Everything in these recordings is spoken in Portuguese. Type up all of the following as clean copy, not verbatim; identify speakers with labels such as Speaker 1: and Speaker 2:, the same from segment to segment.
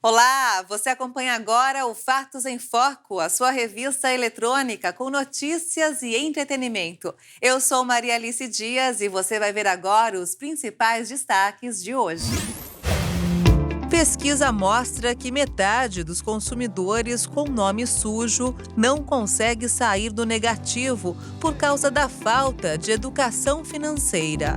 Speaker 1: Olá, você acompanha agora o Fatos em Foco, a sua revista eletrônica com notícias e entretenimento. Eu sou Maria Alice Dias e você vai ver agora os principais destaques de hoje. Pesquisa mostra que metade dos consumidores com nome sujo não consegue sair do negativo por causa da falta de educação financeira.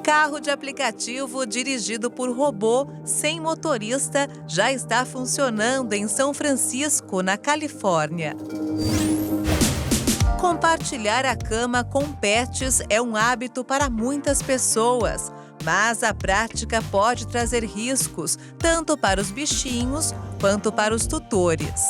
Speaker 1: Carro de aplicativo dirigido por robô sem motorista já está funcionando em São Francisco, na Califórnia. Compartilhar a cama com pets é um hábito para muitas pessoas, mas a prática pode trazer riscos tanto para os bichinhos quanto para os tutores.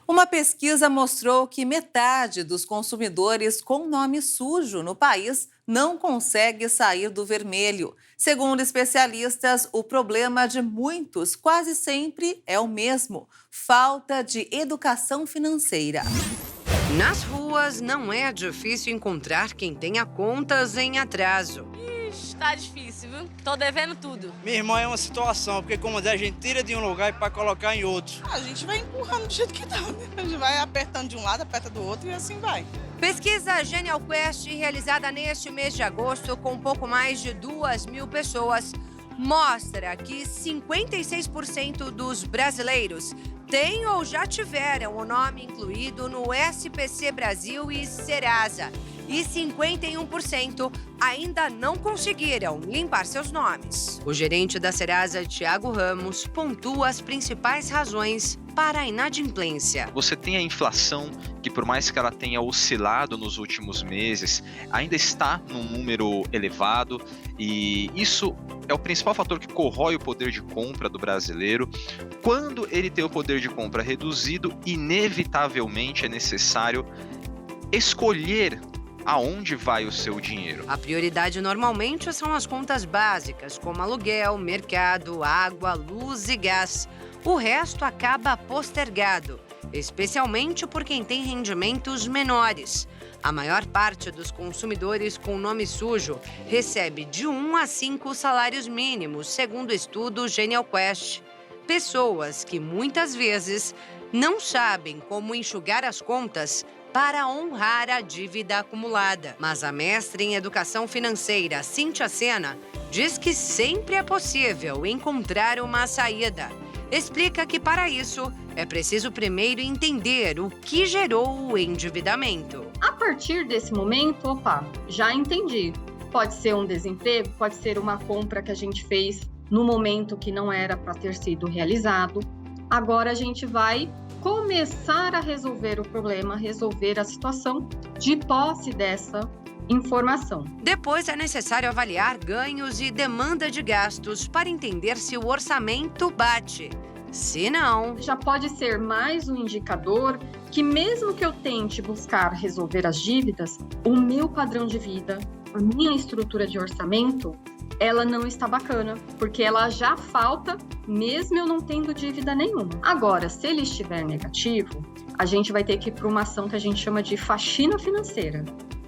Speaker 1: Uma pesquisa mostrou que metade dos consumidores com nome sujo no país não consegue sair do vermelho. Segundo especialistas, o problema de muitos quase sempre é o mesmo: falta de educação financeira.
Speaker 2: Nas ruas, não é difícil encontrar quem tenha contas em atraso.
Speaker 3: Ixi, tá difícil, viu? Tô devendo tudo.
Speaker 4: Minha irmã, é uma situação, porque como a gente tira de um lugar para colocar em outro.
Speaker 5: A gente vai empurrando do jeito que dá, né? A gente vai apertando de um lado, aperta do outro e assim vai.
Speaker 2: Pesquisa Genial Quest, realizada neste mês de agosto com pouco mais de 2.000 pessoas, mostra que 56% dos brasileiros têm ou já tiveram o nome incluído no SPC Brasil e Serasa. E 51% ainda não conseguiram limpar seus nomes. O gerente da Serasa, Thiago Ramos, pontua as principais razões para a inadimplência.
Speaker 6: Você tem a inflação, que por mais que ela tenha oscilado nos últimos meses, ainda está num número elevado, e isso é o principal fator que corrói o poder de compra do brasileiro. Quando ele tem o poder de compra reduzido, inevitavelmente é necessário escolher aonde vai o seu dinheiro.
Speaker 2: A prioridade normalmente são as contas básicas, como aluguel, mercado, água, luz e gás. O resto acaba postergado, especialmente por quem tem rendimentos menores. A maior parte dos consumidores com nome sujo recebe de 1 a 5 salários mínimos, segundo o estudo Genial Quest. Pessoas que muitas vezes não sabem como enxugar as contas para honrar a dívida acumulada. Mas a mestre em educação financeira, Cíntia Sena, diz que sempre é possível encontrar uma saída. Explica que, para isso, é preciso primeiro entender o que gerou o endividamento.
Speaker 7: A partir desse momento, já entendi. Pode ser um desemprego, pode ser uma compra que a gente fez no momento que não era para ter sido realizado. Agora a gente vai começar a resolver o problema, resolver a situação de posse dessa informação.
Speaker 2: Depois é necessário avaliar ganhos e demanda de gastos para entender se o orçamento bate. Se não,
Speaker 7: já pode ser mais um indicador que, mesmo que eu tente buscar resolver as dívidas, o meu padrão de vida, a minha estrutura de orçamento, ela não está bacana, porque ela já falta, mesmo eu não tendo dívida nenhuma. Agora, se ele estiver negativo, a gente vai ter que ir para uma ação que a gente chama de faxina financeira.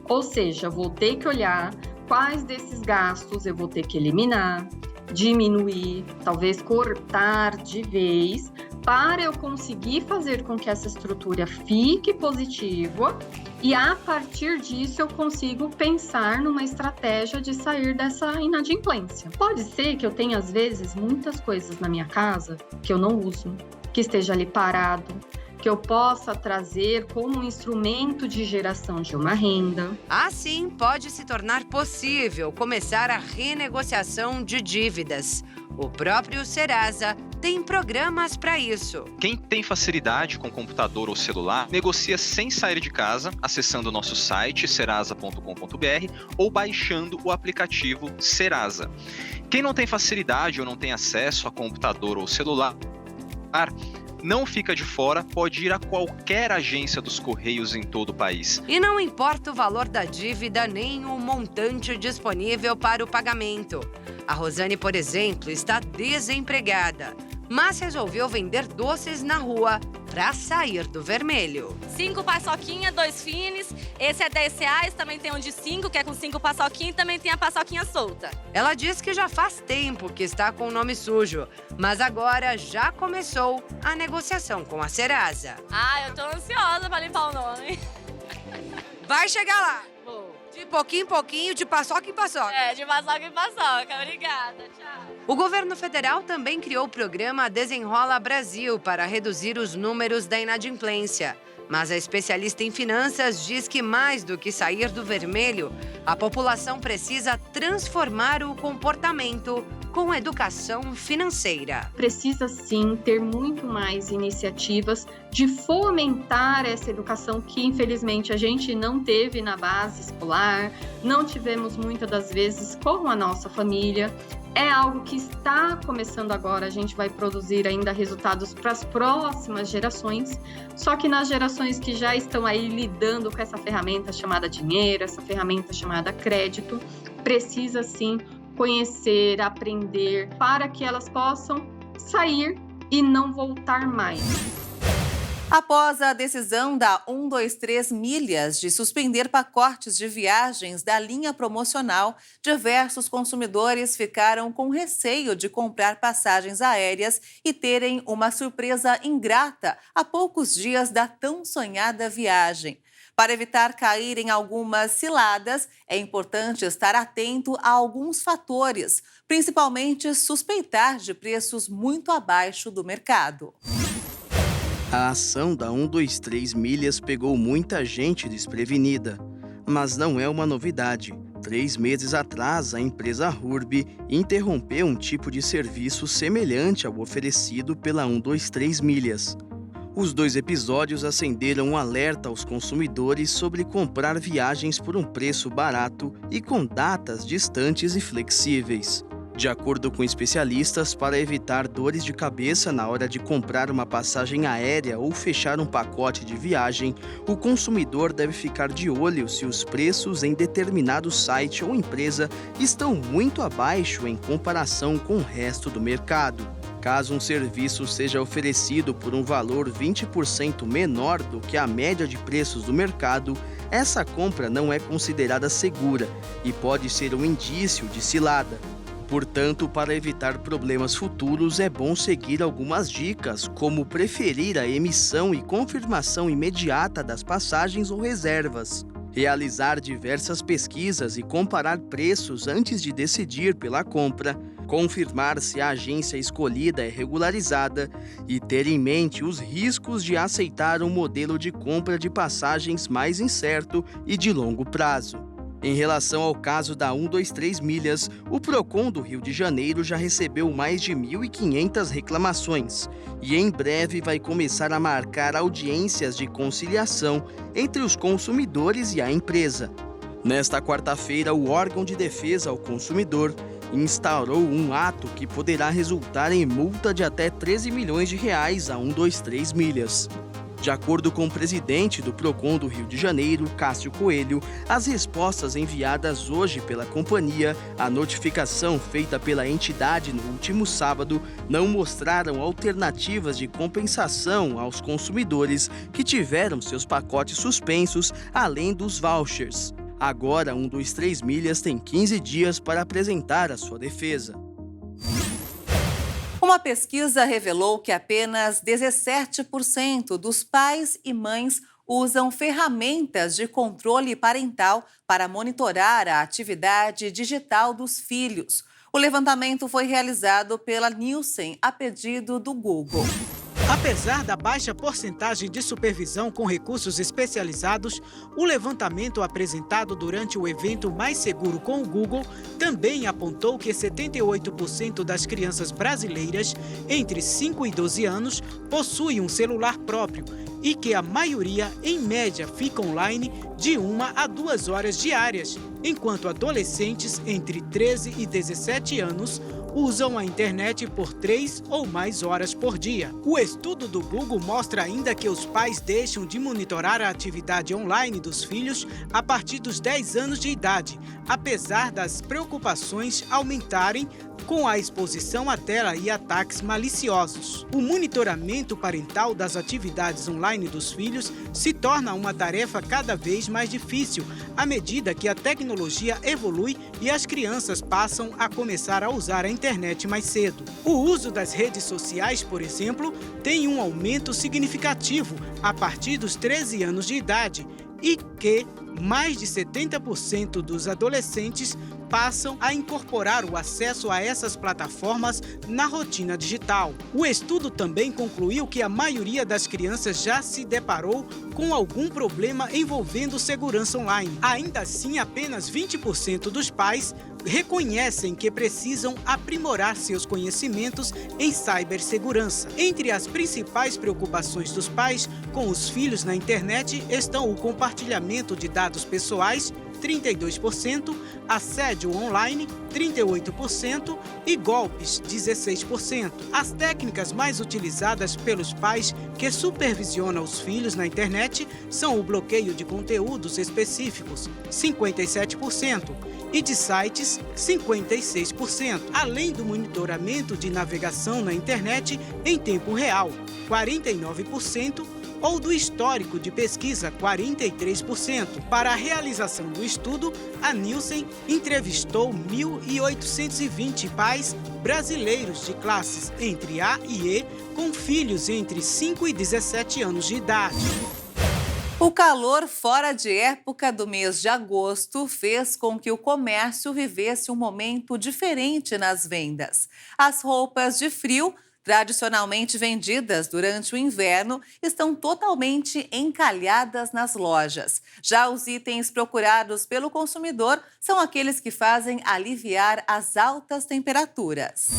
Speaker 7: Ou seja, eu vou ter que olhar quais desses gastos eu vou ter que eliminar, diminuir, talvez cortar de vez, para eu conseguir fazer com que essa estrutura fique positiva e, a partir disso, eu consigo pensar numa estratégia de sair dessa inadimplência. Pode ser que eu tenha, às vezes, muitas coisas na minha casa que eu não uso, que esteja ali parado, que eu possa trazer como um instrumento de geração de uma renda.
Speaker 2: Assim, pode se tornar possível começar a renegociação de dívidas. O próprio Serasa tem programas para isso.
Speaker 6: Quem tem facilidade com computador ou celular, negocia sem sair de casa, acessando o nosso site serasa.com.br ou baixando o aplicativo Serasa. Quem não tem facilidade ou não tem acesso a computador ou celular, não fica de fora, pode ir a qualquer agência dos Correios em todo o país.
Speaker 2: E não importa o valor da dívida nem o montante disponível para o pagamento. A Rosane, por exemplo, está desempregada, mas resolveu vender doces na rua para sair do vermelho.
Speaker 3: 5 paçoquinha, 2 fines. Esse é R$10, também tem um de 5, que é com 5 paçoquinha, e também tem a paçoquinha solta.
Speaker 2: Ela diz que já faz tempo que está com o nome sujo, mas agora já começou a negociação com a Serasa.
Speaker 3: Eu tô ansiosa para limpar o nome.
Speaker 2: Vai chegar lá!
Speaker 3: Vou.
Speaker 2: De pouquinho em pouquinho, de paçoca em paçoca.
Speaker 3: De paçoca em paçoca. Obrigada, tchau.
Speaker 2: O governo federal também criou o programa Desenrola Brasil para reduzir os números da inadimplência. Mas a especialista em finanças diz que mais do que sair do vermelho, a população precisa transformar o comportamento com educação financeira.
Speaker 7: Precisa sim ter muito mais iniciativas de fomentar essa educação que infelizmente a gente não teve na base escolar, não tivemos muitas das vezes com a nossa família. É algo que está começando agora, a gente vai produzir ainda resultados para as próximas gerações, só que nas gerações que já estão aí lidando com essa ferramenta chamada dinheiro, essa ferramenta chamada crédito, precisa sim conhecer, aprender, para que elas possam sair e não voltar mais.
Speaker 1: Após a decisão da 123 Milhas de suspender pacotes de viagens da linha promocional, diversos consumidores ficaram com receio de comprar passagens aéreas e terem uma surpresa ingrata a poucos dias da tão sonhada viagem. Para evitar cair em algumas ciladas, é importante estar atento a alguns fatores, principalmente suspeitar de preços muito abaixo do mercado.
Speaker 8: A ação da 123 Milhas pegou muita gente desprevenida, mas não é uma novidade. 3 meses atrás, a empresa Hurby interrompeu um tipo de serviço semelhante ao oferecido pela 123 Milhas. Os 2 episódios acenderam um alerta aos consumidores sobre comprar viagens por um preço barato e com datas distantes e flexíveis. De acordo com especialistas, para evitar dores de cabeça na hora de comprar uma passagem aérea ou fechar um pacote de viagem, o consumidor deve ficar de olho se os preços em determinado site ou empresa estão muito abaixo em comparação com o resto do mercado. Caso um serviço seja oferecido por um valor 20% menor do que a média de preços do mercado, essa compra não é considerada segura e pode ser um indício de cilada. Portanto, para evitar problemas futuros, é bom seguir algumas dicas, como preferir a emissão e confirmação imediata das passagens ou reservas, realizar diversas pesquisas e comparar preços antes de decidir pela compra, confirmar se a agência escolhida é regularizada e ter em mente os riscos de aceitar um modelo de compra de passagens mais incerto e de longo prazo. Em relação ao caso da 123 Milhas, o Procon do Rio de Janeiro já recebeu mais de 1.500 reclamações e em breve vai começar a marcar audiências de conciliação entre os consumidores e a empresa. Nesta quarta-feira, o órgão de defesa ao consumidor instaurou um ato que poderá resultar em multa de até R$13 milhões a 123 Milhas. De acordo com o presidente do Procon do Rio de Janeiro, Cássio Coelho, as respostas enviadas hoje pela companhia à notificação feita pela entidade no último sábado não mostraram alternativas de compensação aos consumidores que tiveram seus pacotes suspensos, além dos vouchers. Agora, 123 Milhas tem 15 dias para apresentar a sua defesa.
Speaker 1: Uma pesquisa revelou que apenas 17% dos pais e mães usam ferramentas de controle parental para monitorar a atividade digital dos filhos. O levantamento foi realizado pela Nielsen a pedido do Google.
Speaker 9: Apesar da baixa porcentagem de supervisão com recursos especializados, o levantamento apresentado durante o evento Mais Seguro com o Google também apontou que 78% das crianças brasileiras entre 5 e 12 anos possuem um celular próprio e que a maioria, em média, fica online de 1 a 2 horas diárias, enquanto adolescentes entre 13 e 17 anos usam a internet por 3 ou mais horas por dia. O estudo do Google mostra ainda que os pais deixam de monitorar a atividade online dos filhos a partir dos 10 anos de idade, apesar das preocupações aumentarem com a exposição à tela e ataques maliciosos. O monitoramento parental das atividades online dos filhos se torna uma tarefa cada vez mais difícil à medida que a tecnologia evolui e as crianças passam a começar a usar a internet mais cedo. O uso das redes sociais, por exemplo, tem um aumento significativo a partir dos 13 anos de idade e que mais de 70% dos adolescentes passam a incorporar o acesso a essas plataformas na rotina digital. O estudo também concluiu que a maioria das crianças já se deparou com algum problema envolvendo segurança online. Ainda assim, apenas 20% dos pais reconhecem que precisam aprimorar seus conhecimentos em cibersegurança. Entre as principais preocupações dos pais com os filhos na internet estão o compartilhamento de dados pessoais, 32%, assédio online, 38% e golpes, 16%. As técnicas mais utilizadas pelos pais que supervisionam os filhos na internet são o bloqueio de conteúdos específicos, 57%, e de sites, 56%, além do monitoramento de navegação na internet em tempo real, 49%, ou do histórico de pesquisa, 43%. Para a realização do estudo, a Nielsen entrevistou 1.820 pais brasileiros de classes entre A e E com filhos entre 5 e 17 anos de idade.
Speaker 1: O calor fora de época do mês de agosto fez com que o comércio vivesse um momento diferente nas vendas. As roupas de frio, tradicionalmente vendidas durante o inverno, estão totalmente encalhadas nas lojas. Já os itens procurados pelo consumidor são aqueles que fazem aliviar as altas temperaturas.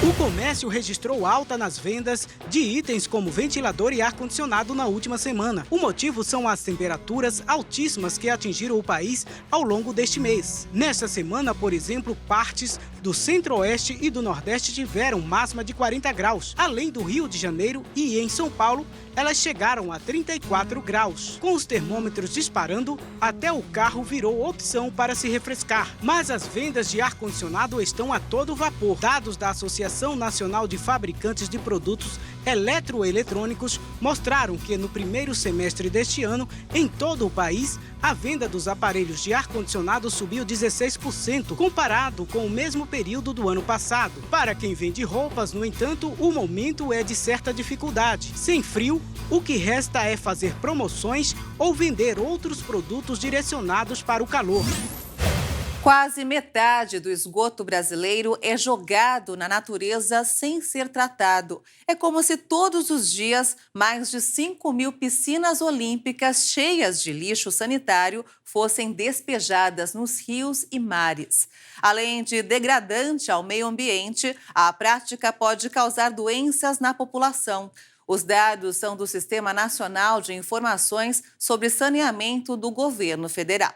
Speaker 9: O comércio registrou alta nas vendas de itens como ventilador e ar-condicionado na última semana. O motivo são as temperaturas altíssimas que atingiram o país ao longo deste mês. Nesta semana, por exemplo, partes do Centro-Oeste e do Nordeste tiveram máxima de 40 graus. Além do Rio de Janeiro e em São Paulo, elas chegaram a 34 graus. Com os termômetros disparando, até o carro virou opção para se refrescar. Mas as vendas de ar-condicionado estão a todo vapor. Dados da Associação Nacional de Fabricantes de Produtos Eletroeletrônicos mostraram que no primeiro semestre deste ano, em todo o país, a venda dos aparelhos de ar-condicionado subiu 16% comparado com o mesmo período do ano passado. Para quem vende roupas, no entanto, o momento é de certa dificuldade. Sem frio, o que resta é fazer promoções ou vender outros produtos direcionados para o calor.
Speaker 1: Quase metade do esgoto brasileiro é jogado na natureza sem ser tratado. É como se todos os dias mais de 5.000 piscinas olímpicas cheias de lixo sanitário fossem despejadas nos rios e mares. Além de degradante ao meio ambiente, a prática pode causar doenças na população. Os dados são do Sistema Nacional de Informações sobre Saneamento do Governo Federal.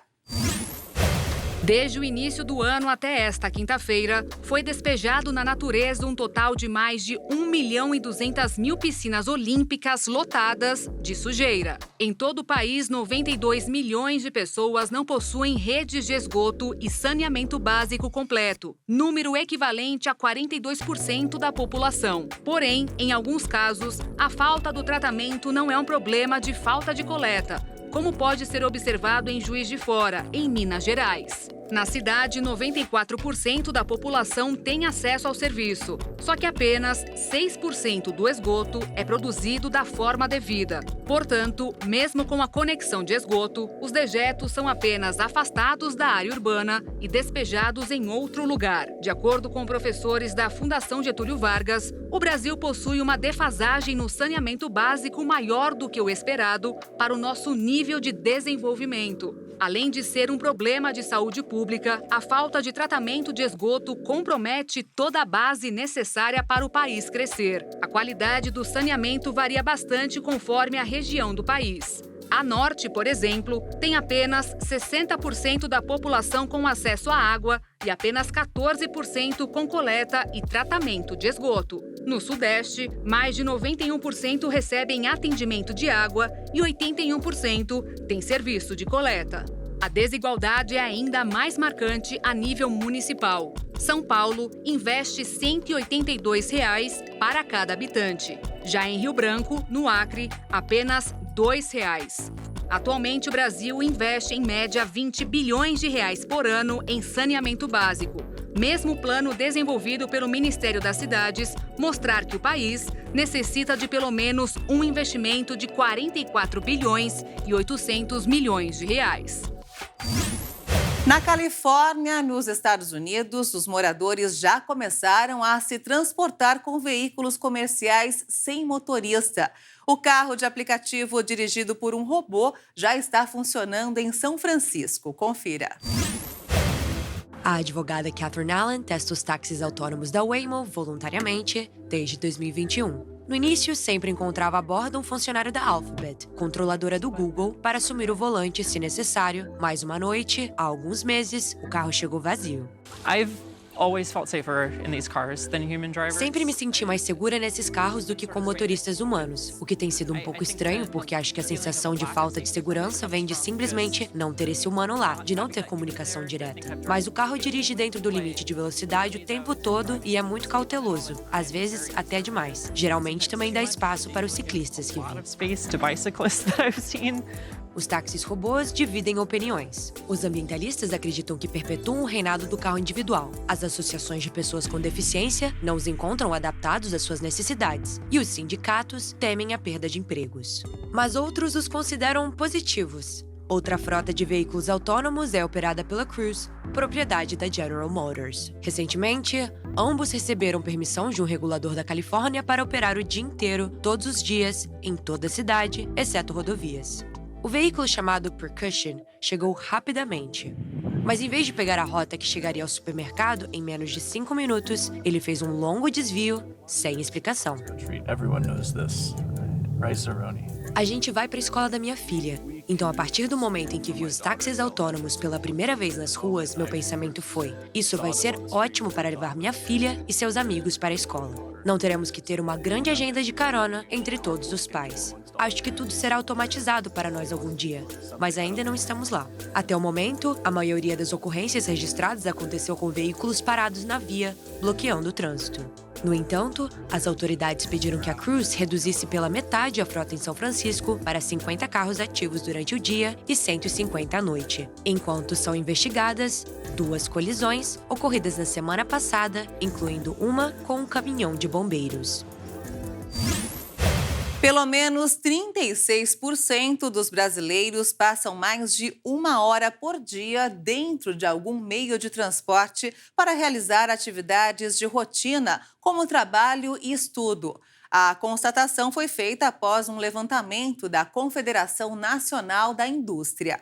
Speaker 10: Desde o início do ano até esta quinta-feira, foi despejado na natureza um total de mais de 1.200.000 piscinas olímpicas lotadas de sujeira. Em todo o país, 92 milhões de pessoas não possuem redes de esgoto e saneamento básico completo, número equivalente a 42% da população. Porém, em alguns casos, a falta do tratamento não é um problema de falta de coleta, como pode ser observado em Juiz de Fora, em Minas Gerais. Na cidade, 94% da população tem acesso ao serviço, só que apenas 6% do esgoto é produzido da forma devida. Portanto, mesmo com a conexão de esgoto, os dejetos são apenas afastados da área urbana e despejados em outro lugar. De acordo com professores da Fundação Getúlio Vargas, o Brasil possui uma defasagem no saneamento básico maior do que o esperado para o nosso nível de desenvolvimento. Além de ser um problema de saúde pública, a falta de tratamento de esgoto compromete toda a base necessária para o país crescer. A qualidade do saneamento varia bastante conforme a região do país. A Norte, por exemplo, tem apenas 60% da população com acesso à água e apenas 14% com coleta e tratamento de esgoto. No Sudeste, mais de 91% recebem atendimento de água e 81% têm serviço de coleta. A desigualdade é ainda mais marcante a nível municipal. São Paulo investe R$ 182 para cada habitante. Já em Rio Branco, no Acre, apenas R$ 2. Atualmente, o Brasil investe em média 20 bilhões de reais por ano em saneamento básico. Mesmo o plano desenvolvido pelo Ministério das Cidades mostrar que o país necessita de pelo menos um investimento de 44 bilhões e 800 milhões de reais.
Speaker 1: Na Califórnia, nos Estados Unidos, os moradores já começaram a se transportar com veículos comerciais sem motorista. O carro de aplicativo dirigido por um robô já está funcionando em São Francisco. Confira.
Speaker 11: A advogada Catherine Allen testa os táxis autônomos da Waymo voluntariamente desde 2021. No início, sempre encontrava a bordo um funcionário da Alphabet, controladora do Google, para assumir o volante se necessário. Mais uma noite, há alguns meses, o carro chegou vazio. Sempre me senti mais segura nesses carros do que com motoristas humanos, o que tem sido um pouco estranho porque acho que a sensação de falta de segurança vem de simplesmente não ter esse humano lá, de não ter comunicação direta. Mas o carro dirige dentro do limite de velocidade o tempo todo e é muito cauteloso, às vezes até demais. Geralmente também dá espaço para os ciclistas que vêm. Os táxis robôs dividem opiniões. Os ambientalistas acreditam que perpetuam o reinado do carro individual. As associações de pessoas com deficiência não os encontram adaptados às suas necessidades. E os sindicatos temem a perda de empregos. Mas outros os consideram positivos. Outra frota de veículos autônomos é operada pela Cruise, propriedade da General Motors. Recentemente, ambos receberam permissão de um regulador da Califórnia para operar o dia inteiro, todos os dias, em toda a cidade, exceto rodovias. O veículo chamado Percussion chegou rapidamente. Mas em vez de pegar a rota que chegaria ao supermercado em menos de 5 minutos, ele fez um longo desvio sem explicação. A gente vai para a escola da minha filha. Então, a partir do momento em que vi os táxis autônomos pela primeira vez nas ruas, meu pensamento foi: isso vai ser ótimo para levar minha filha e seus amigos para a escola. Não teremos que ter uma grande agenda de carona entre todos os pais. Acho que tudo será automatizado para nós algum dia, mas ainda não estamos lá. Até o momento, a maioria das ocorrências registradas aconteceu com veículos parados na via, bloqueando o trânsito. No entanto, as autoridades pediram que a Cruise reduzisse pela metade a frota em São Francisco para 50 carros ativos durante o dia e 150 à noite, enquanto são investigadas 2 colisões ocorridas na semana passada, incluindo uma com um caminhão de bombeiros.
Speaker 1: Pelo menos 36% dos brasileiros passam mais de 1 hora por dia dentro de algum meio de transporte para realizar atividades de rotina, como trabalho e estudo. A constatação foi feita após um levantamento da Confederação Nacional da Indústria.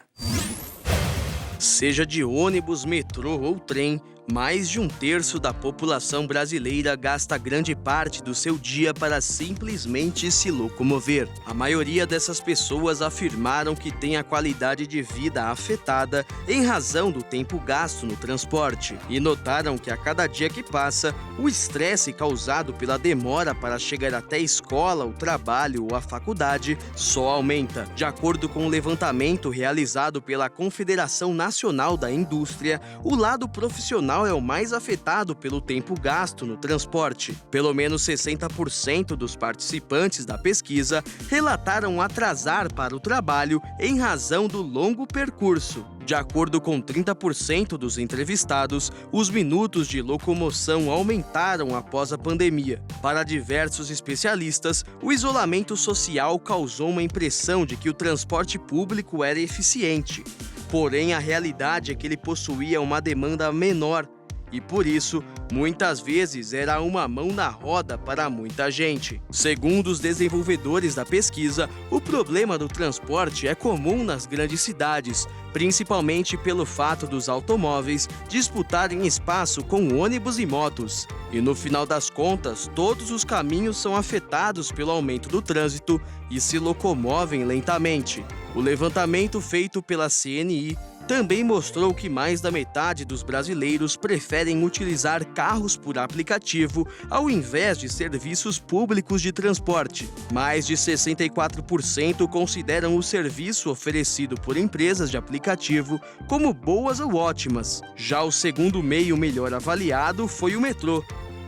Speaker 8: Seja de ônibus, metrô ou trem, mais de 1/3 da população brasileira gasta grande parte do seu dia para simplesmente se locomover. A maioria dessas pessoas afirmaram que tem a qualidade de vida afetada em razão do tempo gasto no transporte e notaram que a cada dia que passa, o estresse causado pela demora para chegar até a escola, o trabalho ou a faculdade só aumenta. De acordo com o levantamento realizado pela Confederação Nacional da Indústria, o lado profissional é o mais afetado pelo tempo gasto no transporte. Pelo menos 60% dos participantes da pesquisa relataram atrasar para o trabalho em razão do longo percurso. De acordo com 30% dos entrevistados, os minutos de locomoção aumentaram após a pandemia. Para diversos especialistas, o isolamento social causou uma impressão de que o transporte público era eficiente. Porém, a realidade é que ele possuía uma demanda menor e, por isso, muitas vezes era uma mão na roda para muita gente. Segundo os desenvolvedores da pesquisa, o problema do transporte é comum nas grandes cidades, principalmente pelo fato dos automóveis disputarem espaço com ônibus e motos. E no final das contas, todos os caminhos são afetados pelo aumento do trânsito e se locomovem lentamente. O levantamento feito pela CNI também mostrou que mais da metade dos brasileiros preferem utilizar carros por aplicativo ao invés de serviços públicos de transporte. Mais de 64% consideram o serviço oferecido por empresas de aplicativo como boas ou ótimas. Já o segundo meio melhor avaliado foi o metrô,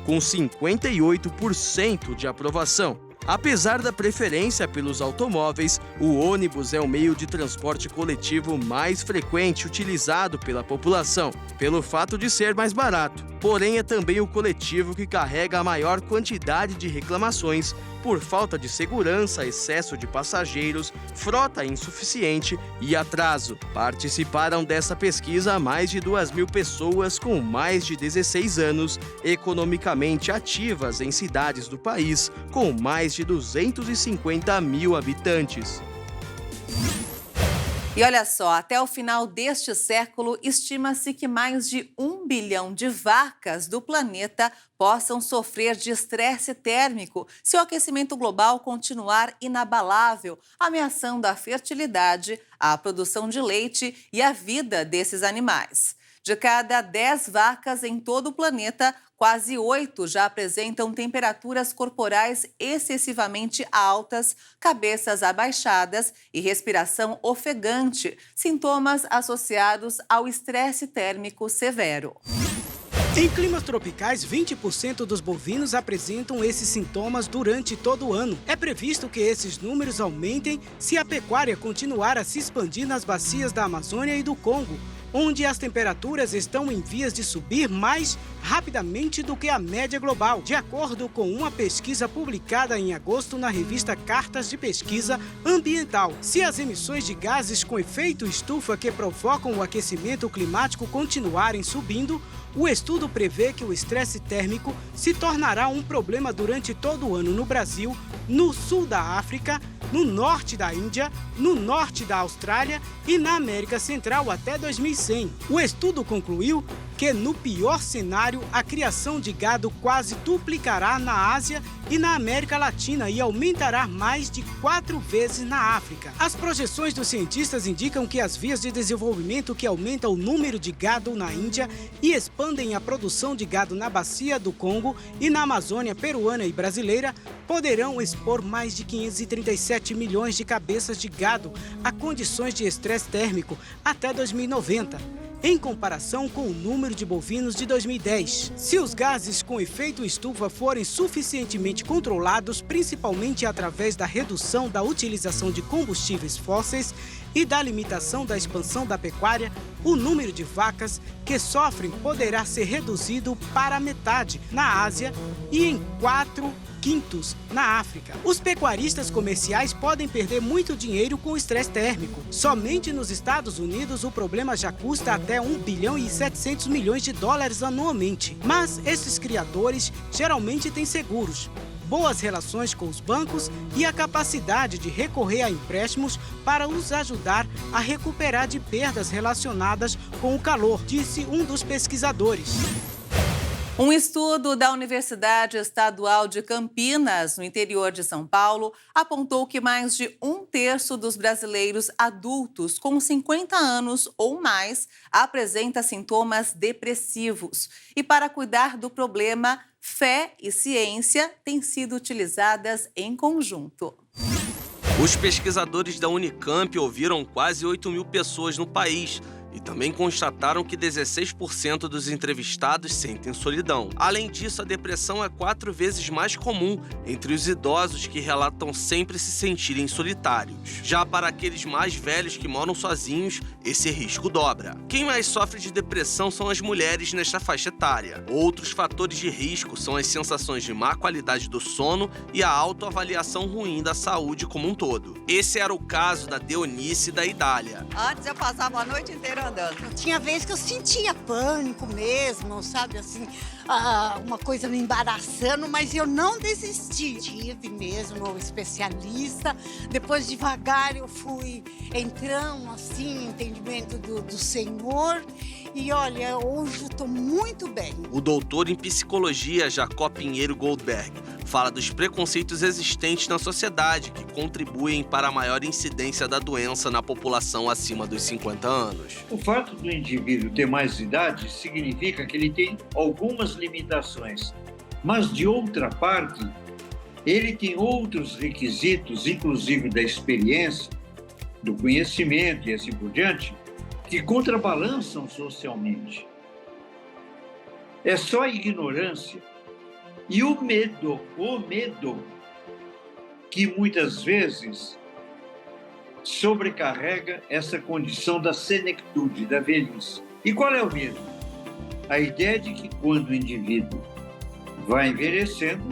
Speaker 8: com 58% de aprovação. Apesar da preferência pelos automóveis, o ônibus é o meio de transporte coletivo mais frequente utilizado pela população, pelo fato de ser mais barato. Porém, é também o coletivo que carrega a maior quantidade de reclamações por falta de segurança, excesso de passageiros, frota insuficiente e atraso. Participaram dessa pesquisa mais de 2.000 pessoas com mais de 16 anos, economicamente ativas em cidades do país, com mais de 250 mil habitantes.
Speaker 1: E olha só, até o final deste século, estima-se que mais de 1 bilhão de vacas do planeta possam sofrer de estresse térmico se o aquecimento global continuar inabalável, ameaçando a fertilidade, a produção de leite e a vida desses animais. De cada 10 vacas em todo o planeta, quase 8 já apresentam temperaturas corporais excessivamente altas, cabeças abaixadas e respiração ofegante, sintomas associados ao estresse térmico severo.
Speaker 9: Em climas tropicais, 20% dos bovinos apresentam esses sintomas durante todo o ano. É previsto que esses números aumentem se a pecuária continuar a se expandir nas bacias da Amazônia e do Congo, onde as temperaturas estão em vias de subir mais rapidamente do que a média global, de acordo com uma pesquisa publicada em agosto na revista Cartas de Pesquisa Ambiental. Se as emissões de gases com efeito estufa que provocam o aquecimento climático continuarem subindo, o estudo prevê que o estresse térmico se tornará um problema durante todo o ano no Brasil, no sul da África, no norte da Índia, no norte da Austrália e na América Central até 2100. O estudo concluiu que, no pior cenário, a criação de gado quase duplicará na Ásia e na América Latina e aumentará mais de 4 vezes na África. As projeções dos cientistas indicam que as vias de desenvolvimento que aumentam o número de gado na Índia e expandem a produção de gado na bacia do Congo e na Amazônia peruana e brasileira poderão expor mais de 537 milhões de cabeças de gado a condições de estresse térmico até 2090. Em comparação com o número de bovinos de 2010. Se os gases com efeito estufa forem suficientemente controlados, principalmente através da redução da utilização de combustíveis fósseis e da limitação da expansão da pecuária, o número de vacas que sofrem poderá ser reduzido para a metade na Ásia e em 4/5 na África. Os pecuaristas comerciais podem perder muito dinheiro com o estresse térmico. Somente nos Estados Unidos o problema já custa até 1 bilhão e 700 milhões de dólares anualmente. Mas esses criadores geralmente têm seguros, boas relações com os bancos e a capacidade de recorrer a empréstimos para os ajudar a recuperar de perdas relacionadas com o calor, disse um dos pesquisadores.
Speaker 1: Um estudo da Universidade Estadual de Campinas, no interior de São Paulo, apontou que mais de 1/3 dos brasileiros adultos com 50 anos ou mais apresenta sintomas depressivos. E para cuidar do problema, fé e ciência têm sido utilizadas em conjunto.
Speaker 12: Os pesquisadores da Unicamp ouviram quase 8.000 pessoas no país e também constataram que 16% dos entrevistados sentem solidão. Além disso, a depressão é 4 vezes mais comum entre os idosos, que relatam sempre se sentirem solitários. Já para aqueles mais velhos que moram sozinhos, esse risco dobra. Quem mais sofre de depressão são as mulheres nesta faixa etária. Outros fatores de risco são as sensações de má qualidade do sono e a autoavaliação ruim da saúde como um todo. Esse era o caso da Deonice e da Idália.
Speaker 13: Antes eu passava a noite inteira andando. Tinha vezes que eu sentia pânico mesmo, sabe, assim, uma coisa me embaraçando, mas eu não desisti. Tive mesmo um especialista, depois devagar eu fui entrando assim, em entendimento do Senhor, e olha, hoje eu estou muito bem.
Speaker 12: O doutor em psicologia Jacó Pinheiro Goldberg fala dos preconceitos existentes na sociedade que contribuem para a maior incidência da doença na população acima dos 50 anos.
Speaker 14: O fato do indivíduo ter mais idade significa que ele tem algumas limitações, mas de outra parte, ele tem outros requisitos, inclusive da experiência, do conhecimento e assim por diante, que contrabalançam socialmente. É só a ignorância e o medo que muitas vezes sobrecarrega essa condição da senectude, da velhice. E qual é o medo? A ideia de que quando o indivíduo vai envelhecendo,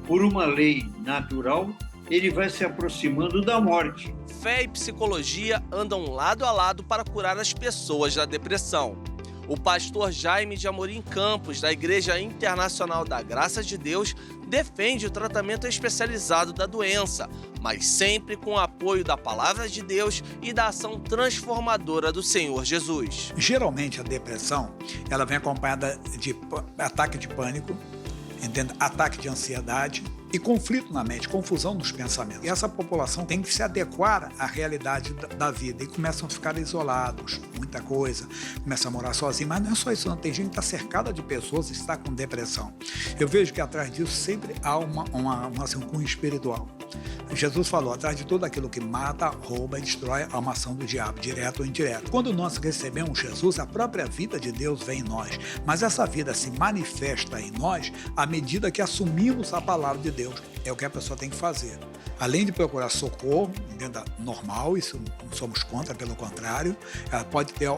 Speaker 14: por uma lei natural, ele vai se aproximando da morte.
Speaker 12: Fé e psicologia andam lado a lado para curar as pessoas da depressão. O pastor Jaime de Amorim Campos, da Igreja Internacional da Graça de Deus, defende o tratamento especializado da doença, mas sempre com o apoio da Palavra de Deus e da ação transformadora do Senhor Jesus.
Speaker 15: Geralmente a depressão ela vem acompanhada de ataque de pânico, ataque de ansiedade e conflito na mente, confusão nos pensamentos. E essa população tem que se adequar à realidade da vida e começam a ficar isolados, muita coisa, começam a morar sozinhos, mas não é só isso, não. Tem gente que está cercada de pessoas e está com depressão. Eu vejo que atrás disso sempre há um cunho espiritual. Jesus falou, atrás de tudo aquilo que mata, rouba e destrói, há uma ação do diabo, direto ou indireto. Quando nós recebemos Jesus, a própria vida de Deus vem em nós, mas essa vida se manifesta em nós à medida que assumimos a palavra de Deus. É o que a pessoa tem que fazer. Além de procurar socorro, normal, isso não somos contra, pelo contrário, ela pode ter,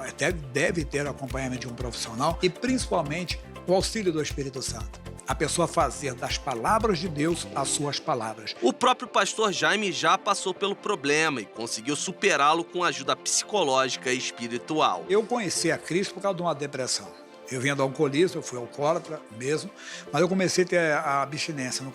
Speaker 15: até deve ter acompanhamento de um profissional e principalmente o auxílio do Espírito Santo. A pessoa fazer das palavras de Deus as suas palavras.
Speaker 12: O próprio pastor Jaime já passou pelo problema e conseguiu superá-lo com ajuda psicológica e espiritual.
Speaker 15: Eu conheci a Cristo por causa de uma depressão. Eu vinha do alcoolismo, eu fui alcoólatra mesmo, mas eu comecei a ter a abstinência, eu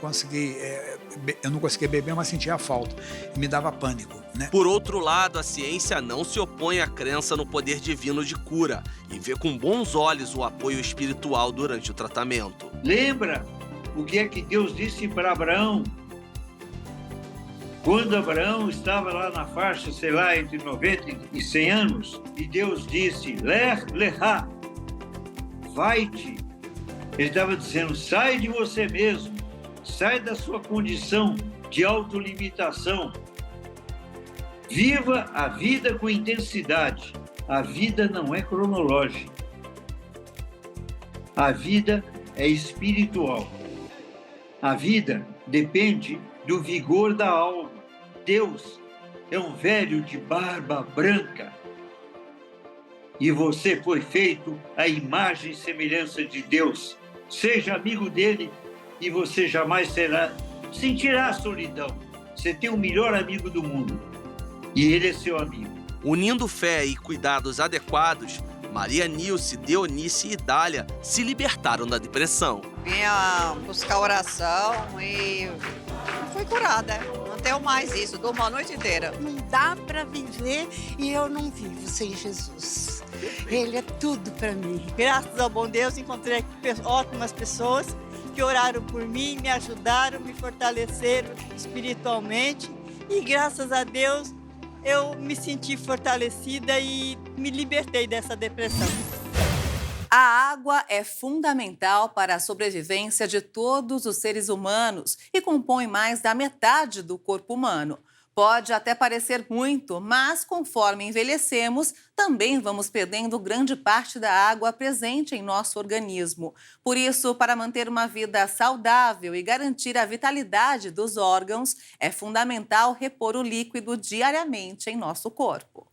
Speaker 15: não conseguia beber, mas sentia falta, e me dava pânico, né?
Speaker 12: Por outro lado, a ciência não se opõe à crença no poder divino de cura e vê com bons olhos o apoio espiritual durante o tratamento.
Speaker 14: Lembra o que é que Deus disse para Abraão? Quando Abraão estava lá na faixa, sei lá, entre 90 e 100 anos, e Deus disse, Lechá, vai-te. Ele estava dizendo, sai de você mesmo, sai da sua condição de autolimitação. Viva a vida com intensidade. A vida não é cronológica. A vida é espiritual. A vida depende do vigor da alma. Deus é um velho de barba branca. E você foi feito à imagem e semelhança de Deus. Seja amigo dele e você jamais sentirá solidão. Você tem o melhor amigo do mundo e ele é seu amigo.
Speaker 12: Unindo fé e cuidados adequados, Maria Nilce, Deonice e Dália se libertaram da depressão.
Speaker 16: Vinha buscar oração e fui curada. Não tenho mais isso, durmo a noite inteira.
Speaker 13: Não dá para viver e eu não vivo sem Jesus. Ele é tudo para mim.
Speaker 17: Graças ao bom Deus, encontrei ótimas pessoas que oraram por mim, me ajudaram, me fortaleceram espiritualmente. E graças a Deus, eu me senti fortalecida e me libertei dessa depressão.
Speaker 1: A água é fundamental para a sobrevivência de todos os seres humanos e compõe mais da metade do corpo humano. Pode até parecer muito, mas conforme envelhecemos, também vamos perdendo grande parte da água presente em nosso organismo. Por isso, para manter uma vida saudável e garantir a vitalidade dos órgãos, é fundamental repor o líquido diariamente em nosso corpo.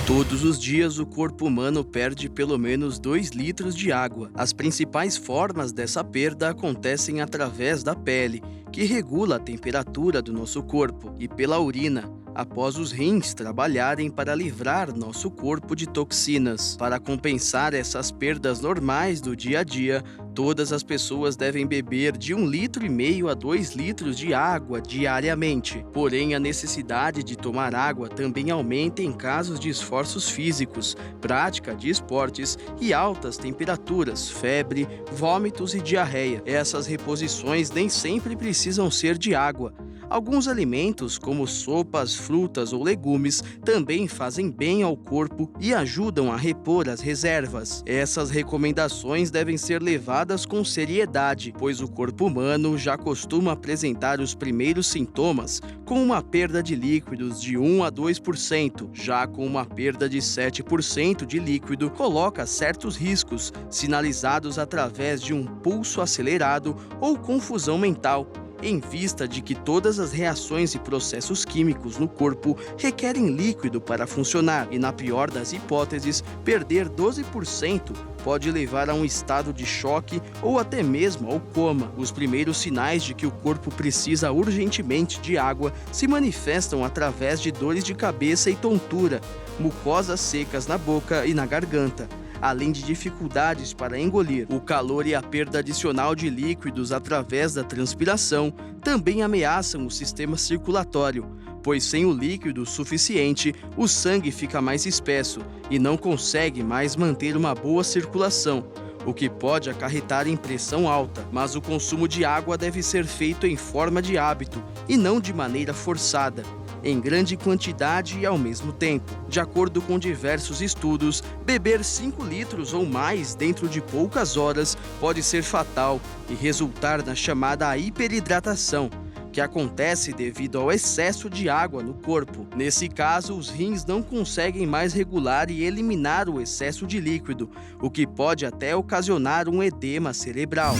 Speaker 8: Todos os dias, o corpo humano perde pelo menos 2 litros de água. As principais formas dessa perda acontecem através da pele, que regula a temperatura do nosso corpo, e pela urina. após os rins trabalharem para livrar nosso corpo de toxinas. Para compensar essas perdas normais do dia a dia, todas as pessoas devem beber de 1,5 litro a 2 litros de água diariamente. Porém, a necessidade de tomar água também aumenta em casos de esforços físicos, prática de esportes e altas temperaturas, febre, vômitos e diarreia. Essas reposições nem sempre precisam ser de água. Alguns alimentos, como sopas, frutas ou legumes, também fazem bem ao corpo e ajudam a repor as reservas. Essas recomendações devem ser levadas com seriedade, pois o corpo humano já costuma apresentar os primeiros sintomas com uma perda de líquidos de 1 a 2%, já com uma perda de 7% de líquido coloca certos riscos, sinalizados através de um pulso acelerado ou confusão mental, em vista de que todas as reações e processos químicos no corpo requerem líquido para funcionar, e na pior das hipóteses, perder 12% pode levar a um estado de choque ou até mesmo ao coma. Os primeiros sinais de que o corpo precisa urgentemente de água se manifestam através de dores de cabeça e tontura, mucosas secas na boca e na garganta, além de dificuldades para engolir. O calor e a perda adicional de líquidos através da transpiração também ameaçam o sistema circulatório, pois sem o líquido suficiente, o sangue fica mais espesso e não consegue mais manter uma boa circulação, o que pode acarretar em pressão alta. Mas o consumo de água deve ser feito em forma de hábito e não de maneira forçada, em grande quantidade e ao mesmo tempo. De acordo com diversos estudos, beber 5 litros ou mais dentro de poucas horas pode ser fatal e resultar na chamada hiperidratação, que acontece devido ao excesso de água no corpo. Nesse caso, os rins não conseguem mais regular e eliminar o excesso de líquido, o que pode até ocasionar um edema cerebral.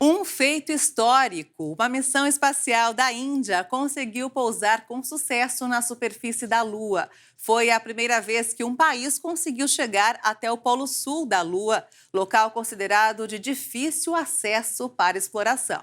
Speaker 1: Um feito histórico. Uma missão espacial da Índia conseguiu pousar com sucesso na superfície da Lua. Foi a primeira vez que um país conseguiu chegar até o Polo Sul da Lua, local considerado de difícil acesso para exploração.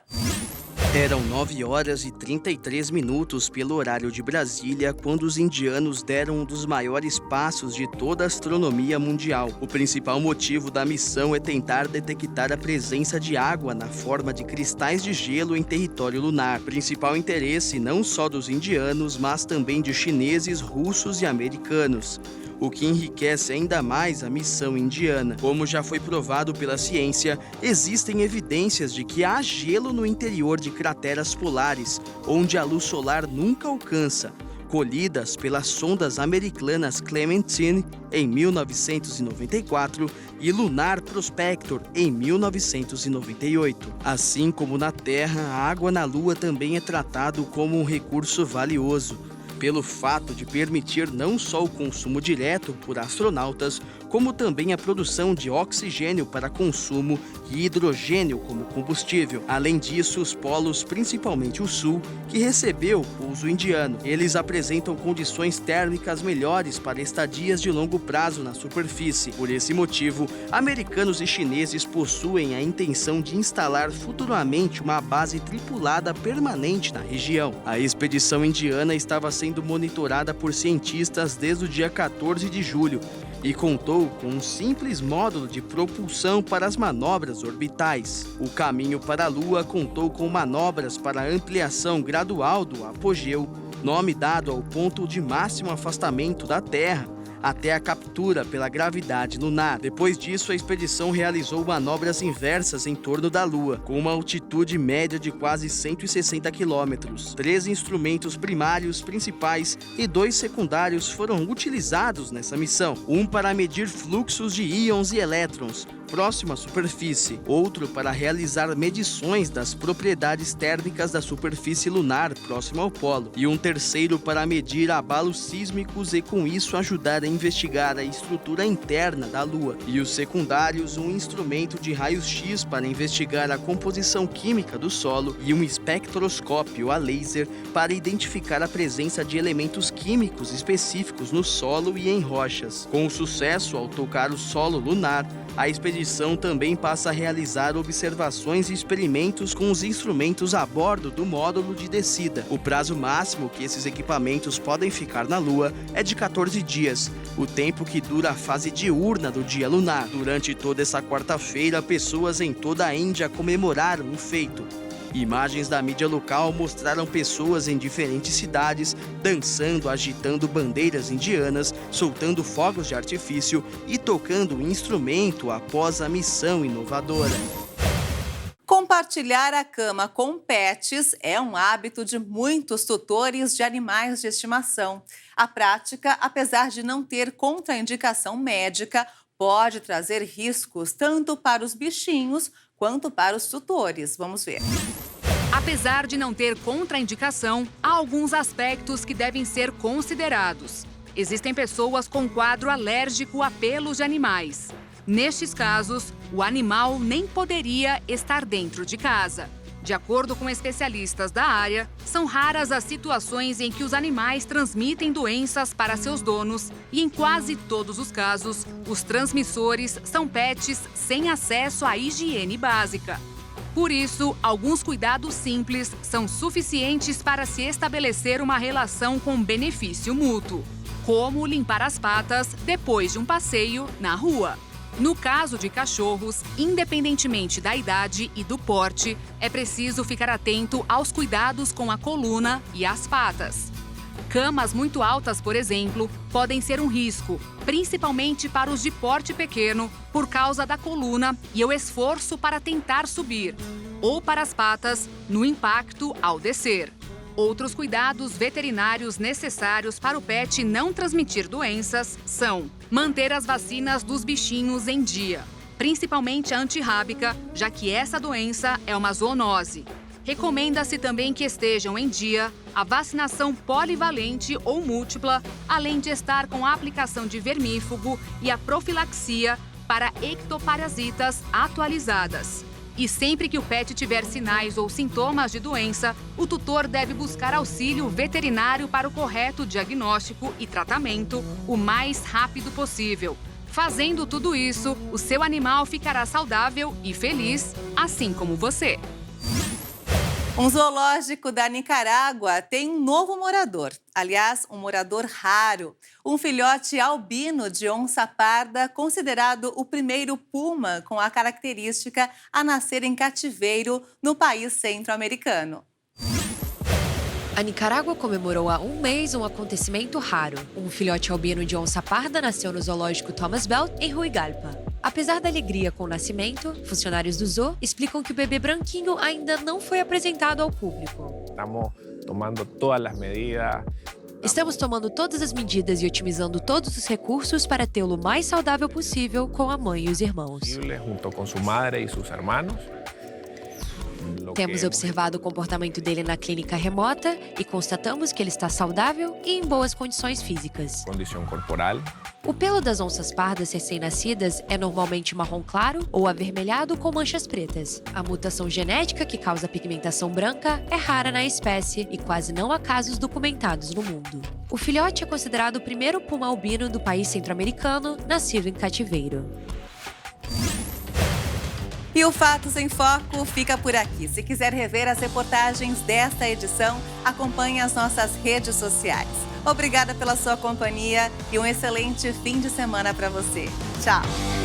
Speaker 8: Eram 9 horas e 33 minutos pelo horário de Brasília quando os indianos deram um dos maiores passos de toda a astronomia mundial. O principal motivo da missão é tentar detectar a presença de água na forma de cristais de gelo em território lunar. Principal interesse não só dos indianos, mas também de chineses, russos e americanos, o que enriquece ainda mais a missão indiana. Como já foi provado pela ciência, existem evidências de que há gelo no interior de crateras polares, onde a luz solar nunca alcança, colhidas pelas sondas americanas Clementine em 1994 e Lunar Prospector em 1998. Assim como na Terra, a água na Lua também é tratado como um recurso valioso, pelo fato de permitir não só o consumo direto por astronautas, como também a produção de oxigênio para consumo e hidrogênio como combustível. Além disso, os polos, principalmente o sul, que recebeu o pouso indiano, eles apresentam condições térmicas melhores para estadias de longo prazo na superfície. Por esse motivo, americanos e chineses possuem a intenção de instalar futuramente uma base tripulada permanente na região. A expedição indiana estava sendo monitorada por cientistas desde o dia 14 de julho e contou com um simples módulo de propulsão para as manobras orbitais. O caminho para a Lua contou com manobras para a ampliação gradual do apogeu, nome dado ao ponto de máximo afastamento da Terra, até a captura pela gravidade lunar. Depois disso, a expedição realizou manobras inversas em torno da Lua, com uma altitude média de quase 160 quilômetros. 3 instrumentos primários principais e 2 secundários foram utilizados nessa missão. Um para medir fluxos de íons e elétrons próximo à superfície, outro para realizar medições das propriedades térmicas da superfície lunar próximo ao polo, e um terceiro para medir abalos sísmicos e com isso ajudar a investigar a estrutura interna da Lua, e os secundários um instrumento de raios-x para investigar a composição química do solo e um espectroscópio a laser para identificar a presença de elementos químicos específicos no solo e em rochas. Com o sucesso ao tocar o solo lunar, a expedição expedição também passa a realizar observações e experimentos com os instrumentos a bordo do módulo de descida. O prazo máximo que esses equipamentos podem ficar na Lua é de 14 dias, o tempo que dura a fase diurna do dia lunar. Durante toda essa quarta-feira, pessoas em toda a Índia comemoraram o feito. Imagens da mídia local mostraram pessoas em diferentes cidades dançando, agitando bandeiras indianas, soltando fogos de artifício e tocando um instrumento após a missão inovadora.
Speaker 1: Compartilhar a cama com pets é um hábito de muitos tutores de animais de estimação. A prática, apesar de não ter contraindicação médica, pode trazer riscos tanto para os bichinhos quanto para os tutores. Vamos ver.
Speaker 10: Apesar de não ter contraindicação, há alguns aspectos que devem ser considerados. Existem pessoas com quadro alérgico a pelos de animais. Nestes casos, o animal nem poderia estar dentro de casa. De acordo com especialistas da área, são raras as situações em que os animais transmitem doenças para seus donos e, em quase todos os casos, os transmissores são pets sem acesso à higiene básica. Por isso, alguns cuidados simples são suficientes para se estabelecer uma relação com benefício mútuo, como limpar as patas depois de um passeio na rua. No caso de cachorros, independentemente da idade e do porte, é preciso ficar atento aos cuidados com a coluna e as patas. Camas muito altas, por exemplo, podem ser um risco, principalmente para os de porte pequeno, por causa da coluna e o esforço para tentar subir, ou para as patas, no impacto ao descer. Outros cuidados veterinários necessários para o pet não transmitir doenças são manter as vacinas dos bichinhos em dia, principalmente a antirrábica, já que essa doença é uma zoonose. Recomenda-se também que estejam em dia a vacinação polivalente ou múltipla, além de estar com a aplicação de vermífugo e a profilaxia para ectoparasitas atualizadas. E sempre que o pet tiver sinais ou sintomas de doença, o tutor deve buscar auxílio veterinário para o correto diagnóstico e tratamento o mais rápido possível. Fazendo tudo isso, o seu animal ficará saudável e feliz, assim como você.
Speaker 1: Um zoológico da Nicarágua tem um novo morador. Aliás, um morador raro. Um filhote albino de onça parda, considerado o primeiro puma com a característica a nascer em cativeiro no país centro-americano.
Speaker 11: A Nicarágua comemorou há um mês um acontecimento raro. Um filhote albino de onça parda nasceu no zoológico Thomas Belt, em Huigalpa. Apesar da alegria com o nascimento, funcionários do zoo explicam que o bebê branquinho ainda não foi apresentado ao público. Estamos tomando todas as medidas e otimizando todos os recursos para tê-lo o mais saudável possível com a mãe e os irmãos. Temos observado o comportamento dele na clínica remota e constatamos que ele está saudável e em boas condições físicas. O pelo das onças pardas recém-nascidas é normalmente marrom claro ou avermelhado com manchas pretas. A mutação genética que causa pigmentação branca é rara na espécie e quase não há casos documentados no mundo. O filhote é considerado o primeiro puma albino do país centro-americano nascido em cativeiro.
Speaker 1: E o Fatos em Foco fica por aqui. Se quiser rever as reportagens desta edição, acompanhe as nossas redes sociais. Obrigada pela sua companhia e um excelente fim de semana para você. Tchau!